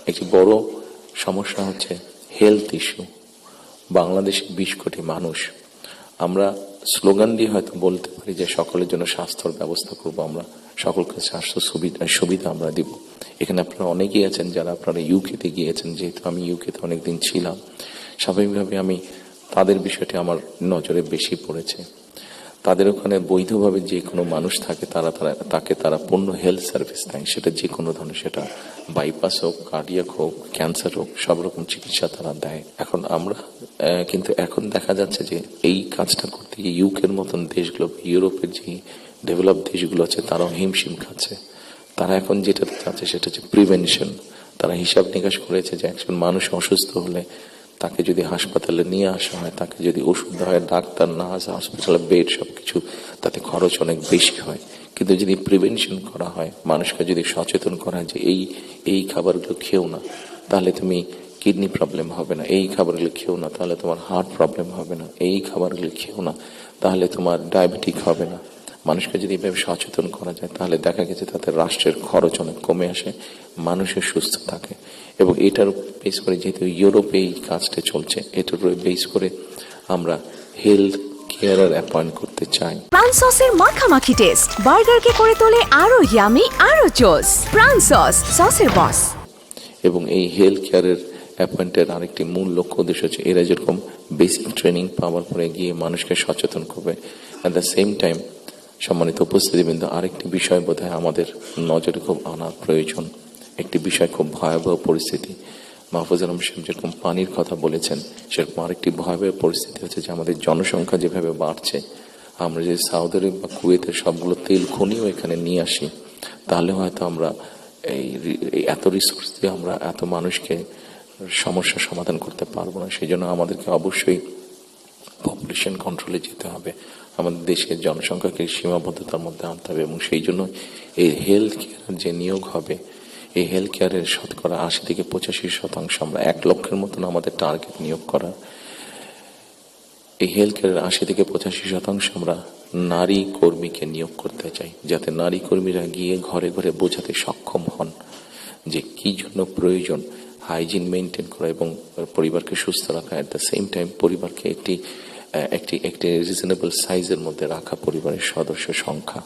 একটি বড় সমস্যা হচ্ছে হেলথ ইস্যু। বাংলাদেশে 20 কোটি মানুষ, আমরা স্লোগান দিয়ে হয়তো বলতে পারি যে সকলের জন্য স্বাস্থ্যর ব্যবস্থা করব, আমরা সকলকে স্বাস্থ্য সুবিধা আমরা দিব। এখানে আপনারা অনেকেই আছেন যারা আপনারা ইউকেতে গিয়েছেন, যেহেতু আমি ইউকেতে অনেকদিন ছিলাম, স্বাভাবিকভাবে আমি তাদের বিষয়টি আমার নজরে বেশি পড়েছে। তাদের ওখানে বৈধভাবে যে কোনো মানুষ থাকে তাকে তারা পূর্ণ হেলথ সার্ভিস দেয়, সেটা যে কোনো ধরনের, সেটা বাইপাস হোক, কার্ডিয়াক হোক, ক্যান্সার হোক, সব রকম চিকিৎসা তারা দেয়। এখন আমরা কিন্তু এখন দেখা যাচ্ছে যে এই কাজটা করতে গিয়ে ইউকের মতন দেশগুলো, ইউরোপের যে ডেভেলপ দেশগুলো আছে, তারাও হিমশিম খাচ্ছে। তারা এখন যেটা চাচ্ছে সেটা হচ্ছে প্রিভেনশন। তারা হিসাব নিকাশ করেছে যে একজন মানুষ অসুস্থ হলে তাকে যদি হাসপাতালে নিয়ে আসা হয়, তাকে যদি ওষুধ দেওয়া হয়, ডাক্তার, নার্স, হসপিটালে বেড, সবকিছু তাতে খরচ অনেক বেশি হয়। কিন্তু যদি প্রিভেনশন করা হয়, মানুষকে যদি সচেতন করা হয় যে এই খাবারগুলো খেও না, তাহলে তুমি কিডনি প্রবলেম হবে না, এই খাবারগুলো খেও না তাহলে তোমার হার্ট প্রবলেম হবে না, এই খাবারগুলো খেও না তাহলে তোমার ডায়াবেটিক হবে না, মানুষকে যদি এভাবে সচেতন করা যায়, তাহলে দেখা গেছে তাতে রাষ্ট্রের খরচ অনেক কমে আসে, মানুষের সুস্থ থাকে। এবং এটার বেস করে, যেহেতু ইউরোপে এই কাজটা চলছে, এটার বেস করে আমরা হেলথ কেয়ারার অ্যাপয়েন্ট করতে চাই। প্রাণ সসের মাখামাখি টেস্ট বার্গারকে করে তোলে আরো ইয়ামি, আরো জোস। প্রাণ সসের বস। এবং এই হেলথ কেয়ারের অ্যাপয়েন্টের আরেকটি মূল লক্ষ্য উদ্দেশ্য হচ্ছে এরা যেরকম বেসিক ট্রেনিং পাওয়ার পরে গিয়ে মানুষকে সচেতন করবে, অ্যাট দ্য সেম টাইম সম্মানিত উপস্থিতিবৃন্দ, আরেকটি বিষয় বোধহয় আমাদের নজরে খুব আনা প্রয়োজন। একটি বিষয়, খুব ভয়াবহ পরিস্থিতি। মাহফুজ আলম সাহেব যেরকম পানির কথা বলেছেন, সেরকম আরেকটি ভয়াবহ পরিস্থিতি হচ্ছে যে আমাদের জনসংখ্যা যেভাবে বাড়ছে, আমরা যদি সৌদি আরব বা কুয়েতের সবগুলো তেল খনিও এখানে নিয়ে আসি, তাহলে হয়তো আমরা এই এত রিসোর্স দিয়ে আমরা এত মানুষকে সমস্যার সমাধান করতে পারবো না। সেই জন্য আমাদেরকে অবশ্যই পপুলেশন কন্ট্রোলে যেতে হবে, আমাদের দেশের জনসংখ্যাকে সীমাবদ্ধতার মধ্যে আনতে হবে। এবং সেই জন্য এই হেলথ কেয়ার যে নিয়োগ হবে, এই হেলথ কেয়ারের শতকরা 80 থেকে 85% আমরা 1 লক্ষের মতন আমাদের টার্গেট নিয়োগ করা। এই হেলথ কেয়ারের 80 থেকে 85% আমরা নারী কর্মীকে নিয়োগ করতে চাই, যাতে নারী কর্মীরা গিয়ে ঘরে ঘরে বোঝাতে সক্ষম হন যে কি জন্য প্রয়োজন হাইজিন মেনটেন করা এবং পরিবারকে সুস্থ রাখা, অ্যাট দ্য সেম টাইম পরিবারকে একটি রিজনেবল সাইজের মধ্যে রাখা, পরিবারের সদস্য সংখ্যা।